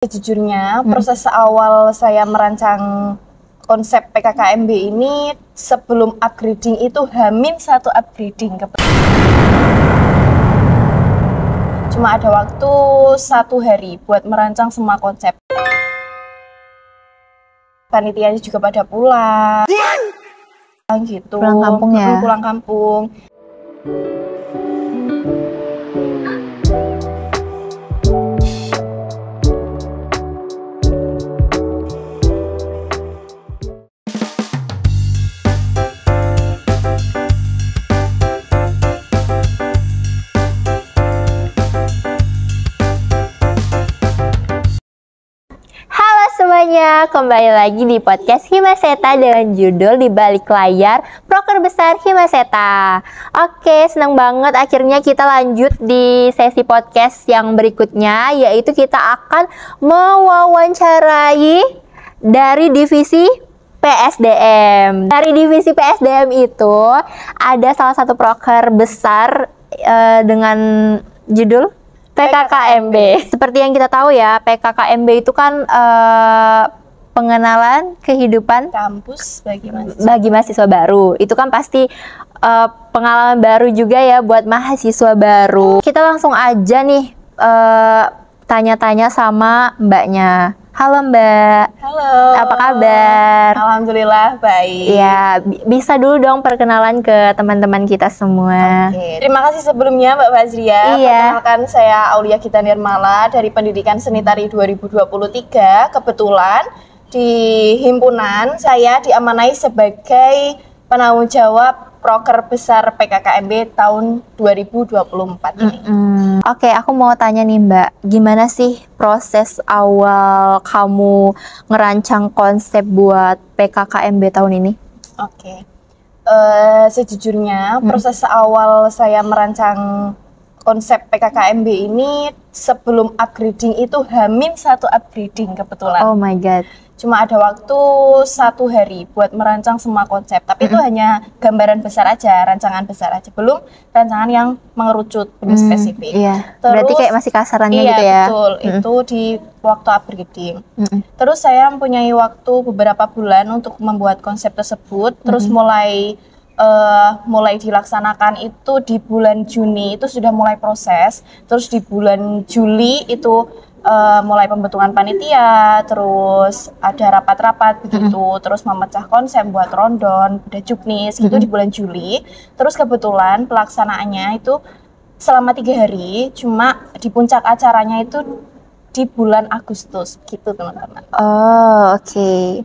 Sejujurnya, proses awal saya merancang konsep PKKMB ini sebelum upgrading itu H-1 upgrading. Cuma ada waktu 1 hari buat merancang semua konsep. Panitianya juga pada pulang gitu. Pulang kampung ya? Pulang kampung. Semuanya, kembali lagi di podcast Himaseta dengan judul Di Balik Layar Proker Besar Himaseta. Oke, senang banget akhirnya kita lanjut di sesi podcast yang berikutnya, yaitu kita akan mewawancarai dari divisi PSDM. Dari divisi PSDM itu ada salah satu proker besar dengan judul PKKMB. Seperti yang kita tahu ya, PKKMB itu kan pengenalan kehidupan Kampus bagi mahasiswa baru. Itu kan pasti pengalaman baru juga ya buat mahasiswa baru. Kita langsung aja nih tanya-tanya sama mbaknya. Halo Mbak. Halo. Apa kabar? Alhamdulillah baik. Ya, bisa dulu dong perkenalan ke teman-teman kita semua. Oke. Terima kasih sebelumnya Mbak Fazria. Iya. Perkenalkan saya Aulia Gita Nirmala dari Pendidikan Seni Tari 2023. Kebetulan di himpunan saya diamanai sebagai penanggung jawab proker besar PKKMB tahun 2024 ini. Oke, aku mau tanya nih Mbak, gimana sih proses awal kamu ngerancang konsep buat PKKMB tahun ini? Oke. Sejujurnya proses awal saya merancang konsep PKKMB ini sebelum upgrading itu H-1 upgrading kebetulan. Oh my god. Cuma ada waktu 1 hari buat merancang semua konsep, tapi itu hanya gambaran besar aja, rancangan besar aja, belum rancangan yang mengerucut, belum spesifik. Iya. Terus, berarti kayak masih kasarannya iya, gitu ya? Betul, itu di waktu upgrading. Terus saya mempunyai waktu beberapa bulan untuk membuat konsep tersebut, terus mulai dilaksanakan itu di bulan Juni itu sudah mulai proses, terus di bulan Juli itu mulai pembentukan panitia, terus ada rapat-rapat begitu, terus memecah konsep buat rondon, udah juknis gitu di bulan Juli. Terus kebetulan pelaksanaannya itu selama 3 hari, cuma di puncak acaranya itu di bulan Agustus gitu teman-teman. Oh oke.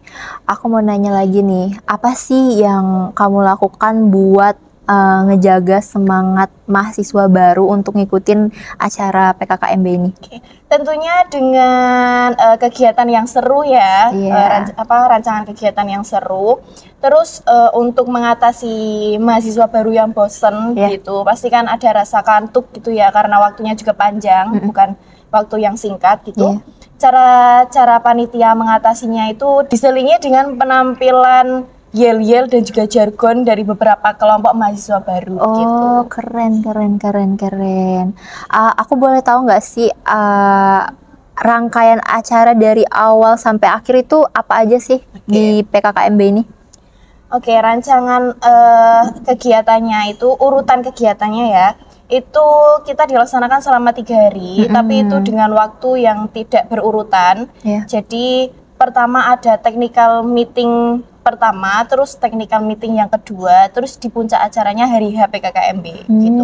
Aku mau nanya lagi nih, apa sih yang kamu lakukan buat ngejaga semangat mahasiswa baru untuk ngikutin acara PKKMB ini? Tentunya dengan kegiatan yang seru ya, rancangan kegiatan yang seru. Terus untuk mengatasi mahasiswa baru yang bosen gitu, pasti kan ada rasa kantuk gitu ya, karena waktunya juga panjang, bukan waktu yang singkat gitu. Cara panitia mengatasinya itu diselingi dengan penampilan yel-yel dan juga jargon dari beberapa kelompok mahasiswa baru gitu. Oh, keren. Aku boleh tahu nggak sih rangkaian acara dari awal sampai akhir itu apa aja sih di PKKMB ini? Oke, rancangan kegiatannya itu, urutan kegiatannya ya, itu kita dilaksanakan selama 3 hari, tapi itu dengan waktu yang tidak berurutan. Jadi pertama ada technical meeting pertama, terus technical meeting yang kedua, terus di puncak acaranya hari H PKKMB gitu.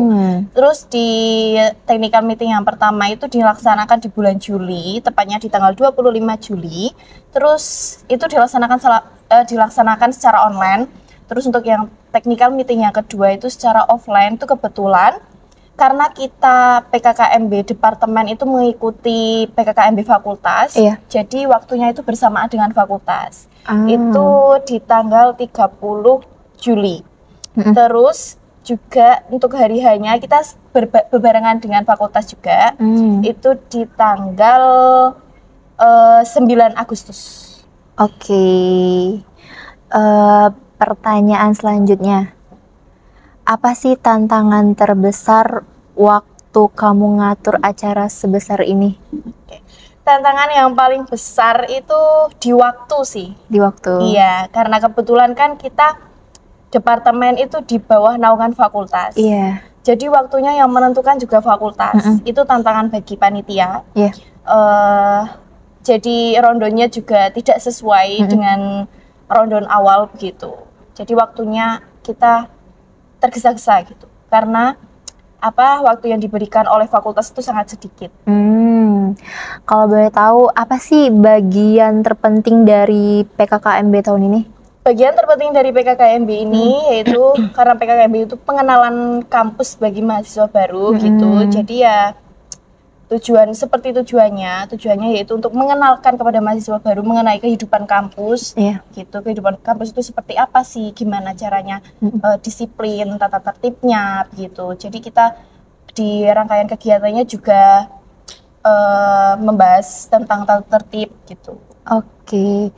Terus di technical meeting yang pertama itu dilaksanakan di bulan Juli, tepatnya di tanggal 25 Juli. Terus itu dilaksanakan secara online. Terus untuk yang technical meeting yang kedua itu secara offline, itu kebetulan karena kita PKKMB departemen itu mengikuti PKKMB fakultas, jadi waktunya itu bersamaan dengan fakultas. Itu di tanggal 30 Juli. Terus juga untuk hari hanya kita berbarengan dengan fakultas juga, itu di tanggal 9 Agustus. Oke. Pertanyaan selanjutnya, apa sih tantangan terbesar waktu kamu ngatur acara sebesar ini? Tantangan yang paling besar itu di waktu sih. Di waktu. Iya, karena kebetulan kan kita departemen itu di bawah naungan fakultas. Iya. Jadi waktunya yang menentukan juga fakultas. Itu tantangan bagi panitia. Iya. Jadi rondonya juga tidak sesuai dengan rondon awal begitu. Jadi waktunya kita tergesa-gesa gitu. Karena waktu yang diberikan oleh fakultas itu sangat sedikit. Kalau boleh tahu, apa sih bagian terpenting dari PKKMB tahun ini? Bagian terpenting dari PKKMB ini yaitu karena PKKMB itu pengenalan kampus bagi mahasiswa baru gitu. Jadi ya tujuannya yaitu untuk mengenalkan kepada mahasiswa baru mengenai kehidupan kampus. Gitu. Kehidupan kampus itu seperti apa sih, gimana caranya, disiplin, tata tertibnya gitu. Jadi kita di rangkaian kegiatannya juga membahas tentang tata tertib gitu. Oke.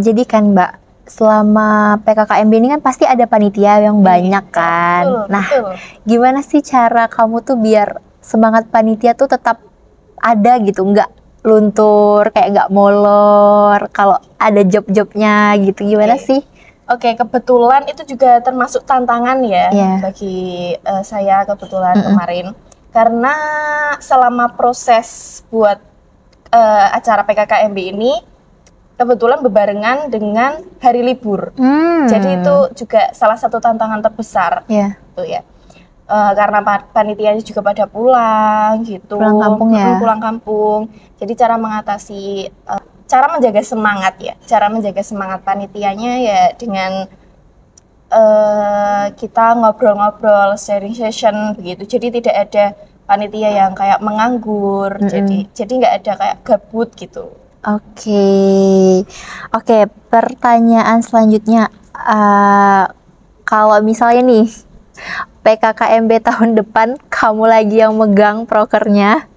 Jadi kan Mbak, selama PKKMB ini kan pasti ada panitia yang banyak kan. Betul. Gimana sih cara kamu tuh biar semangat panitia tuh tetap ada gitu, nggak luntur, kayak nggak molor kalau ada job-jobnya gitu, gimana sih? Oke, kebetulan itu juga termasuk tantangan ya bagi saya kebetulan kemarin. Karena selama proses buat acara PKKMB ini kebetulan bebarengan dengan hari libur. Jadi itu juga salah satu tantangan terbesar. Gitu ya. Karena panitianya juga pada pulang gitu. Pulang kampung ya. Pulang kampung. Jadi cara mengatasi cara menjaga semangat ya. Cara menjaga semangat panitianya ya dengan kita ngobrol-ngobrol, sharing session begitu. Jadi tidak ada panitia yang kayak menganggur. Jadi nggak ada kayak gabut gitu. Oke, pertanyaan selanjutnya, kalau misalnya nih PKKMB tahun depan kamu lagi yang megang prokernya,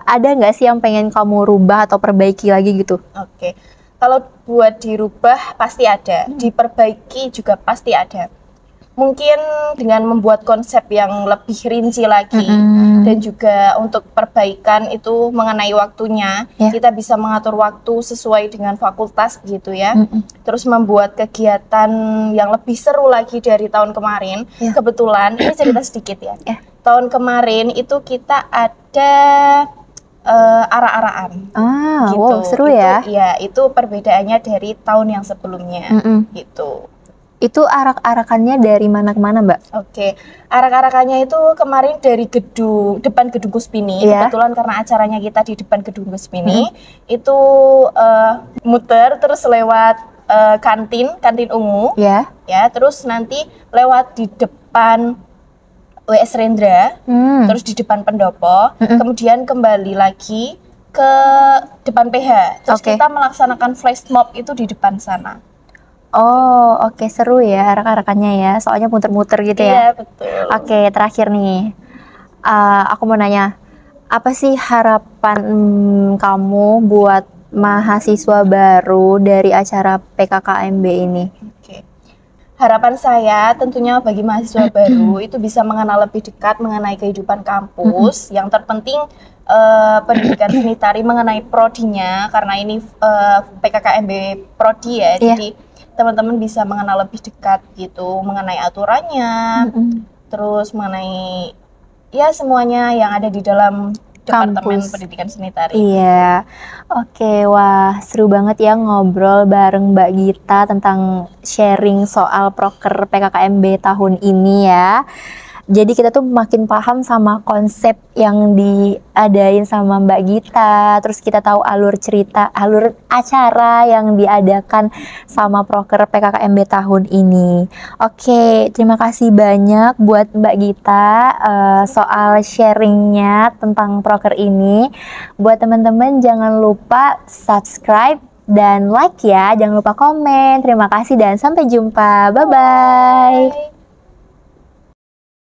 ada nggak sih yang pengen kamu rubah atau perbaiki lagi gitu? Oke. Kalau buat dirubah pasti ada, diperbaiki juga pasti ada. Mungkin dengan membuat konsep yang lebih rinci lagi dan juga untuk perbaikan itu mengenai waktunya, kita bisa mengatur waktu sesuai dengan fakultas gitu ya. Terus membuat kegiatan yang lebih seru lagi dari tahun kemarin. Kebetulan ini cerita sedikit ya. Tahun kemarin itu kita ada arak-arakan. Gitu. Wow, seru ya? Iya, itu perbedaannya dari tahun yang sebelumnya gitu. Itu arak-arakannya dari mana ke mana, Mbak? Oke, arak-arakannya itu kemarin dari depan gedung Kuspini. Kebetulan karena acaranya kita di depan gedung Kuspini, itu muter terus lewat kantin ungu. Ya, terus nanti lewat di depan WS Rendra, terus di depan pendopo, kemudian kembali lagi ke depan PH. Terus kita melaksanakan flash mob itu di depan sana. Oke, seru ya arak-arakannya ya, soalnya muter-muter gitu ya. Iya, betul. Oke, terakhir nih, aku mau nanya, apa sih harapan kamu buat mahasiswa baru dari acara PKKMB ini? Harapan saya tentunya bagi mahasiswa baru itu bisa mengenal lebih dekat mengenai kehidupan kampus. Yang terpenting pendidikan sanitari mengenai prodinya, karena ini PKKMB prodi ya. Jadi teman-teman bisa mengenal lebih dekat gitu mengenai aturannya, terus mengenai ya semuanya yang ada di dalam Departemen Pendidikan Sanitari. Iya, oke, wah seru banget ya ngobrol bareng Mbak Gita tentang sharing soal proker PKKMB tahun ini ya. Jadi kita tuh makin paham sama konsep yang diadain sama Mbak Gita, terus kita tahu alur acara yang diadakan sama proker PKKMB tahun ini. Oke, terima kasih banyak buat Mbak Gita soal sharingnya tentang proker ini. Buat teman-teman jangan lupa subscribe dan like ya, jangan lupa komen. Terima kasih dan sampai jumpa. Bye-bye.